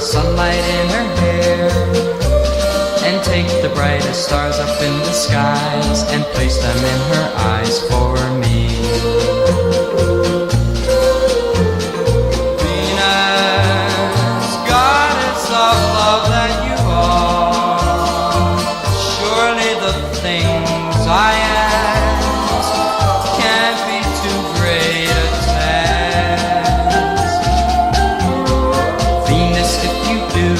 sunlight in her hair, and take the brightest stars up in the skies and place them in her eyes for me. Venus, goddess of love that you are, surely the things I ask can't be too great a task. Venus, if you do,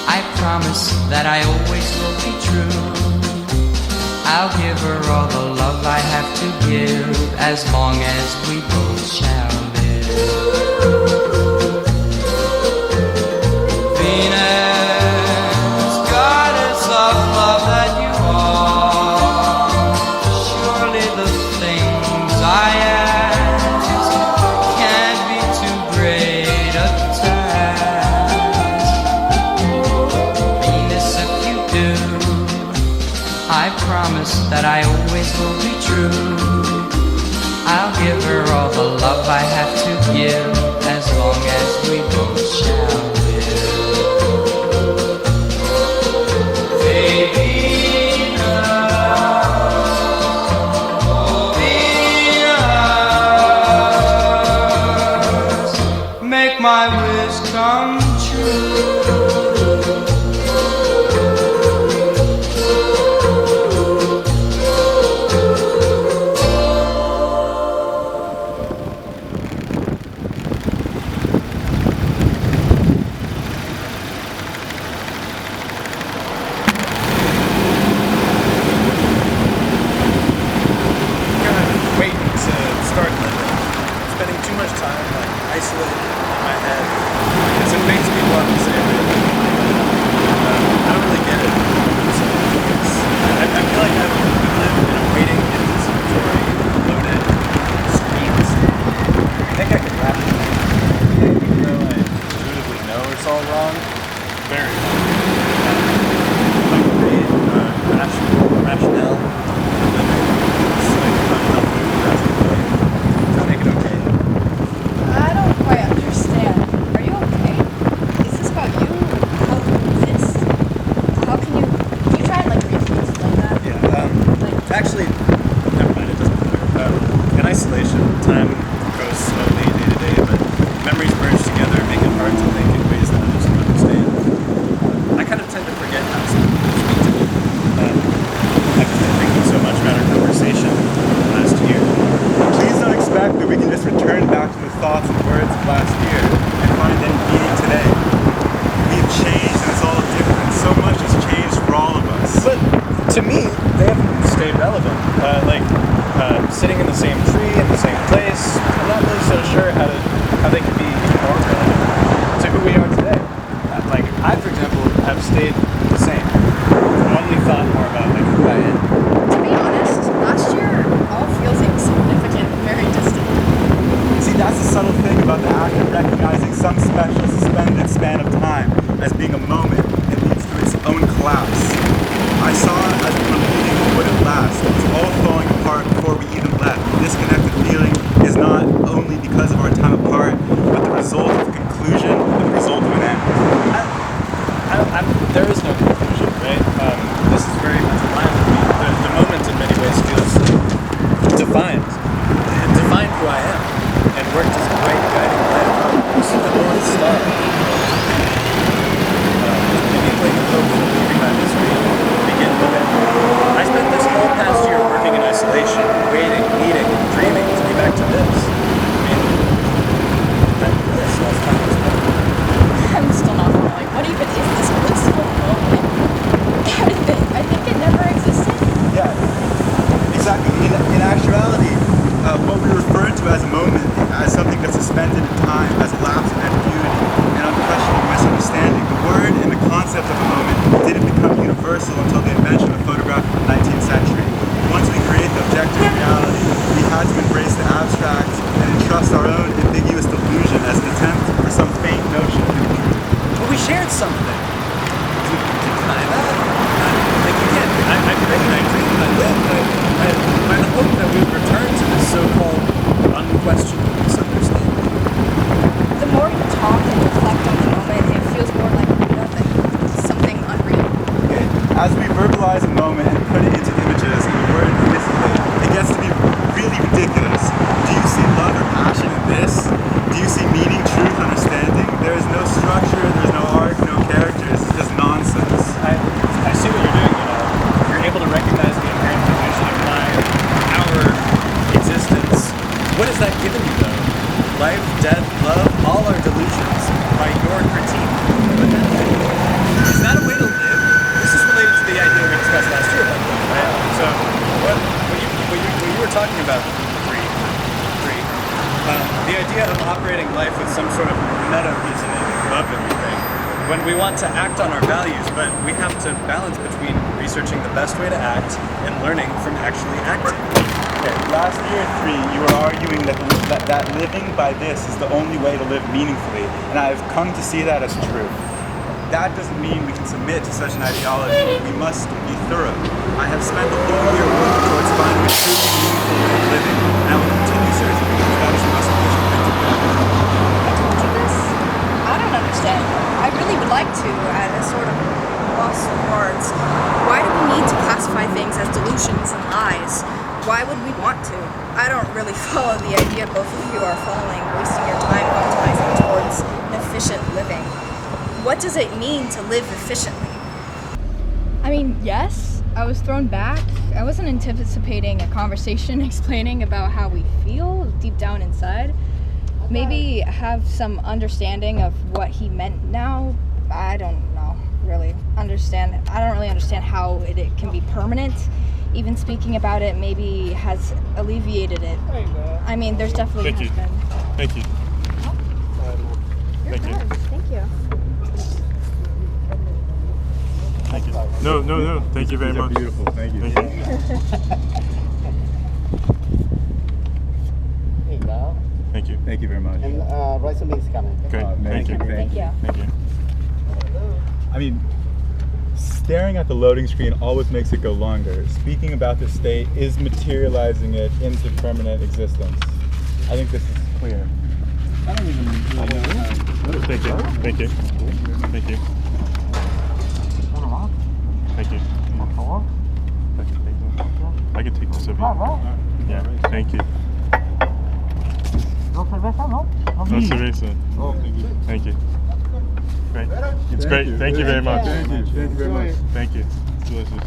I promise that I always will be true. I'll give her all the love I have to give, as long as we both shall live. Venus, goddess of love that you are, surely the things I ask can't be too great a task. Venus, if you do, I promise that I always will be true. I'll give her all the love I have to give, as long as we both shall live. Hey, Venus, oh Venus, make my wish come true. Isolated in my head, because it makes me want to say it. I don't really get it. So I feel like I live in a waiting anticipatory, loaded screens. I think I could rap it, even though I intuitively know it's all wrong. Very wrong. Like great rationale. It's like not nothing that's okay. Don't make it okay. I don't quite understand. Are you okay? Is this about you? How this? How can you try and like briefly explain that? Yeah, actually, never mind, it doesn't matter. In isolation, time goes slowly day to day, but memories merge together, make it hard to think in ways that others can understand. I kind of tend to forget how to speak to me. I've been thinking so much about our conversation last year. Please don't expect that we can just return back to the thoughts and words of last year and find any meaning today. We've changed and it's all different. So much has changed for all of us. But to me, they haven't stayed relevant. Sitting in the same tree in the same place, I'm not really so sure how they can be more relevant to who we are today. I, for example, have stayed the same. I've only thought more about who I am. To be honest, last year all feels insignificant, very distant. See, that's the subtle thing about the act of recognizing some special suspended span of time as being a moment that leads to its own collapse. I saw it as the feeling wouldn't last. It was all falling apart before we even left. The disconnected feeling is not only because of our time apart, but the that given you though? Life, death, love, all are delusions by your critique. But then, is that a way to live? This is related to the idea we discussed last year about love, right? So what you were talking about, the idea of operating life with some sort of meta reasoning above everything, when we want to act on our values, but we have to balance between researching the best way to act and learning from actually acting. Okay, last year 3, you were arguing that living by this is the only way to live meaningfully, and I've come to see that as true. That doesn't mean we can submit to such an ideology. We must be thorough. I have spent the whole year working towards finding a truly meaningful way of living, and I will continue searching because that is the most efficient thing to do. I told you this. I don't understand. I really would like to, at a sort of loss of words. Why do we need to classify things as delusions and lies? Why would we want to? I don't really follow the idea both of you are following, wasting your time optimizing towards efficient living. What does it mean to live efficiently? I mean, yes, I was thrown back. I wasn't anticipating a conversation explaining about how we feel deep down inside. Maybe have some understanding of what he meant now. I don't know, really understand. I don't really understand how it can be permanent. Even speaking about it maybe has alleviated it. I mean, there's definitely Thank has you. been. Thank you. You're Thank you. fine. Thank you. Thank you. No. Thank you very These are much. beautiful. Thank you. Thank you. Hey, now. Thank you. Thank you very much. And resume is coming. Great. Thank you. Thank you. Thank you. I mean, staring at the loading screen always makes it go longer. Speaking about the state is materializing it into permanent existence. I think this is clear. I don't even really know. Thank you. Thank you. Thank you. Thank you. I can take this over here. Yeah. Thank you. No cerveza. Thank you. Great. It's great. Thank you very much. Thank you very much. Thank you. It's delicious.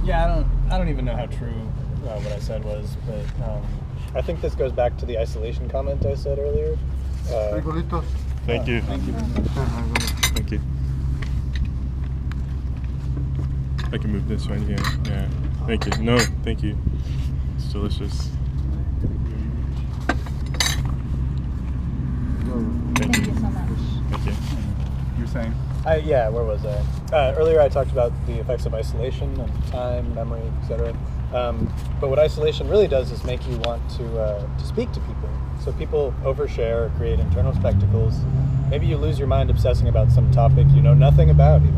Yeah, I don't even know how true what I said was, but I think this goes back to the isolation comment I said earlier. Thank you. Thank you. I can move this right here. Yeah. Thank you. No, thank you. It's delicious. Thank you. so much. Thank you. You're saying? Yeah, where was I? Earlier I talked about the effects of isolation on time, memory, etc. But what isolation really does is make you want to speak to people. So people overshare or create internal spectacles. Maybe you lose your mind obsessing about some topic you know nothing about even.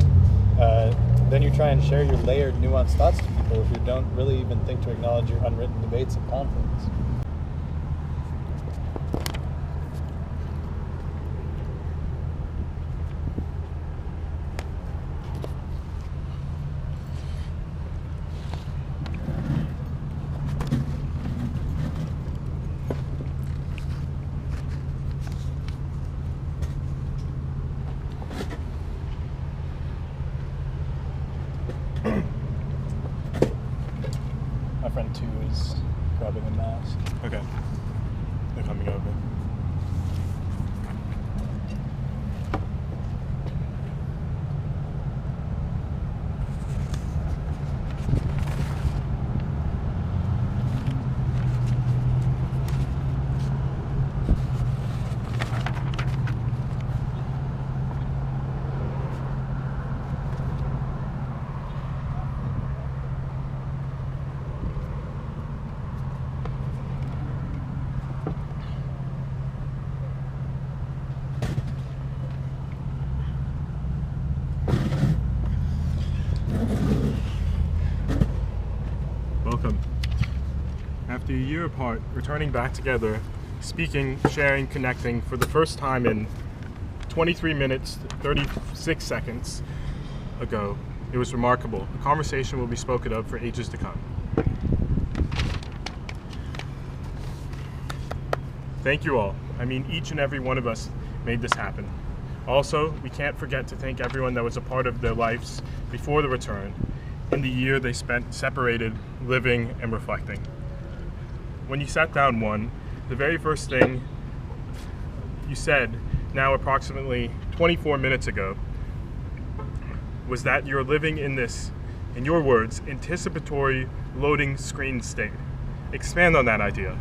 Then you try and share your layered, nuanced thoughts to people who don't really even think to acknowledge your unwritten debates and conflicts. My friend 2 is grabbing a mask. Okay. They're coming over. Welcome. After a year apart, returning back together, speaking, sharing, connecting for the first time in 23 minutes, 36 seconds ago, it was remarkable. A conversation will be spoken of for ages to come. Thank you all. I mean, each and every one of us made this happen. Also, we can't forget to thank everyone that was a part of their lives before the return, in the year they spent separated, living, and reflecting. When you sat down one, the very first thing you said, now approximately 24 minutes ago, was that you're living in this, in your words, anticipatory loading screen state. Expand on that idea.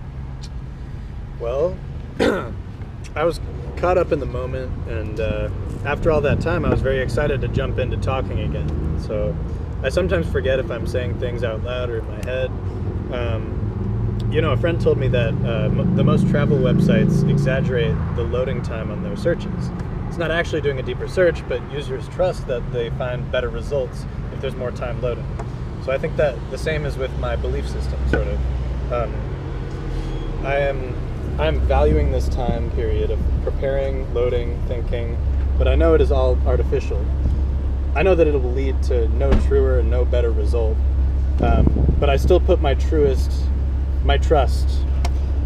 Well, I was caught up in the moment, and after all that time, I was very excited to jump into talking again. So I sometimes forget if I'm saying things out loud or in my head. A friend told me that the most travel websites exaggerate the loading time on their searches. It's not actually doing a deeper search, but users trust that they find better results if there's more time loading. So I think that the same is with my belief system, sort of. I'm valuing this time period of preparing, loading, thinking, but I know it is all artificial. I know that it will lead to no truer and no better result, but I still put my trust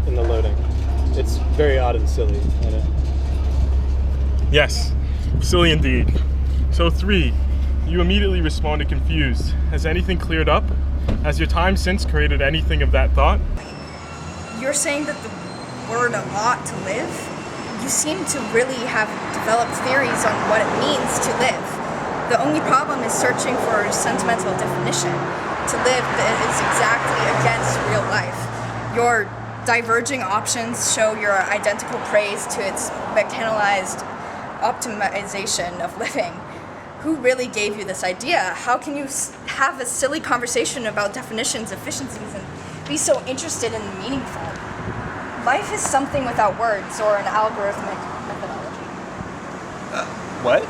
in the loading. It's very odd and silly, I know. Yes, silly indeed. So 3, you immediately responded confused. Has anything cleared up? Has your time since created anything of that thought? You're saying that the word "a lot" to live? You seem to really have developed theories on what it means to live. The only problem is searching for a sentimental definition. To live is exactly against real life. Your diverging options show your identical praise to its mechanized optimization of living. Who really gave you this idea? How can you have a silly conversation about definitions, efficiencies, and be so interested in the meaningful? Life is something without words or an algorithmic methodology. What?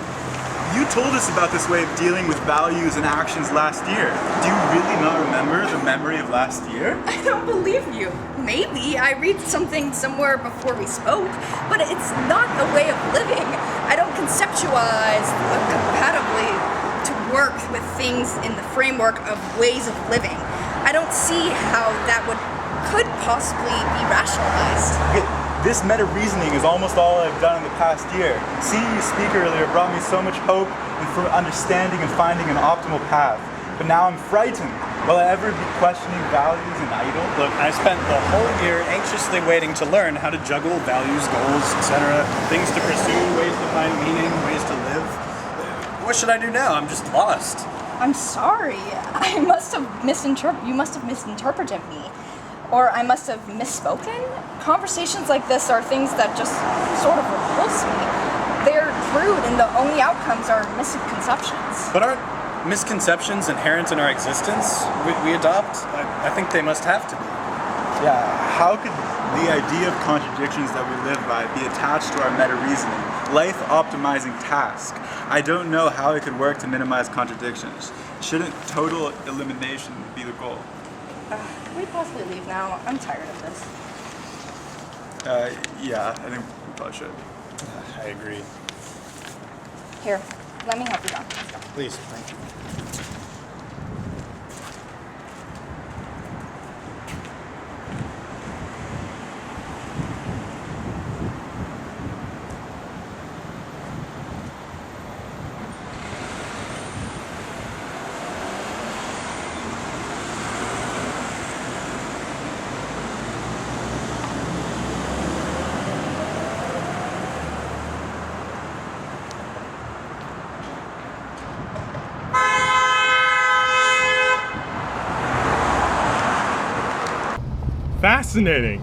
You told us about this way of dealing with values and actions last year. Do you really not remember the memory of last year? I don't believe you. Maybe I read something somewhere before we spoke, but it's not a way of living. I don't conceptualize compatibly to work with things in the framework of ways of living. I don't see how that could possibly be rationalized. This meta-reasoning is almost all I've done in the past year. Seeing you speak earlier brought me so much hope and for understanding and finding an optimal path. But now I'm frightened. Will I ever be questioning values and idle? Look, I spent the whole year anxiously waiting to learn how to juggle values, goals, etc., things to pursue, ways to find meaning, ways to live. What should I do now? I'm just lost. I'm sorry. You must have misinterpreted me. Or I must have misspoken? Conversations like this are things that just sort of repulse me. They're crude and the only outcomes are misconceptions. But aren't misconceptions inherent in our existence? We adopt? I think they must have to be. Yeah, how could the idea of contradictions that we live by be attached to our meta-reasoning, life-optimizing task? I don't know how it could work to minimize contradictions. Shouldn't total elimination be the goal? Can we possibly leave now? I'm tired of this. Yeah, I think we probably should. I agree. Here, let me help you down. Let's go. Please, thank you. Fascinating.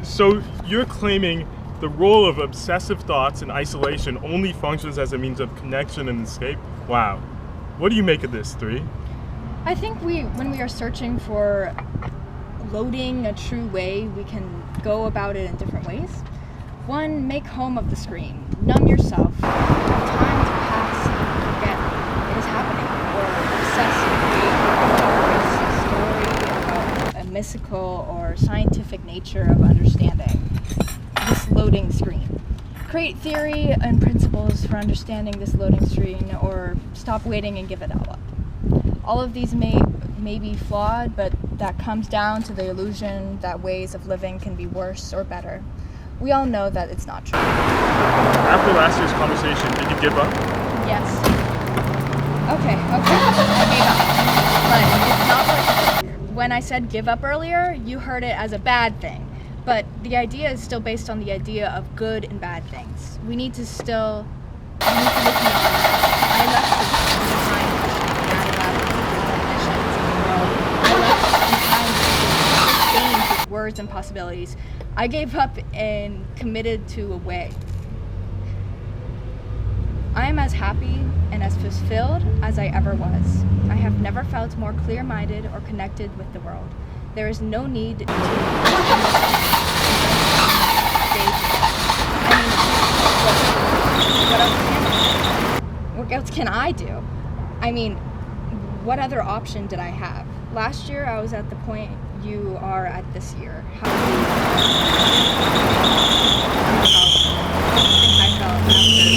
So you're claiming the role of obsessive thoughts and isolation only functions as a means of connection and escape? Wow. What do you make of this, 3? I think when we are searching for loading a true way, we can go about it in different ways. 1, make home of the screen. Numb yourself. Have time to pass and forget it is happening. Or obsess and create a story about a mystical or scientific nature of understanding this loading screen. Create theory and principles for understanding this loading screen, or stop waiting and give it all up. All of these may be flawed, but that comes down to the illusion that ways of living can be worse or better. We all know that it's not true. After last year's conversation, did you give up? Yes. Okay, I gave up. But it's not what... When I said give up earlier, you heard it as a bad thing. But the idea is still based on the idea of good and bad things. We need to look beyond that. I left behind bad definitions of the world. I left behind games with words and possibilities. I gave up and committed to a way. I am as happy and as fulfilled as I ever was. I have never felt more clear-minded or connected with the world. There is no need to what else can I do? I mean, what other option did I have? Last year I was at the point you are at this year. How do you I felt after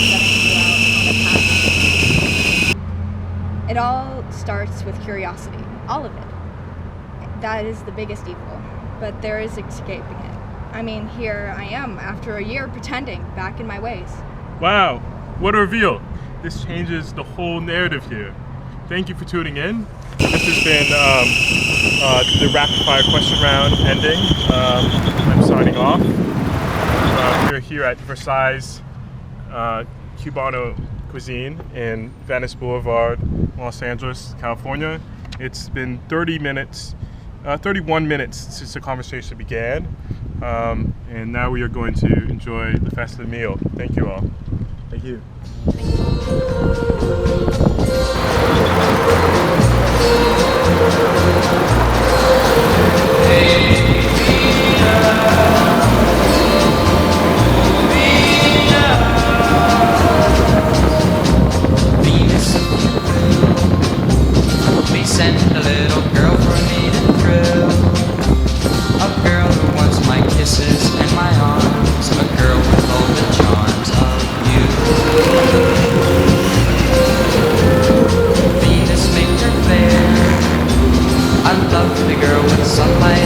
setting you out on a path? It all starts with curiosity, all of it. That is the biggest evil, but there is escaping it. I mean, here I am after a year pretending, back in my ways. Wow, what a reveal. This changes the whole narrative here. Thank you for tuning in. This has been the rapid fire question round ending. I'm signing off. We're here at Versailles Cubano Cuisine in Venice Boulevard, Los Angeles, California. It's been 31 minutes since the conversation began. And now we are going to enjoy the festive meal. Thank you all. Thank you. Venus of the blue, please send a little girl for me to thrill. A girl who wants my kisses and my arms, a girl with all the charms of you. Venus, make her fair. I love the girl with sunlight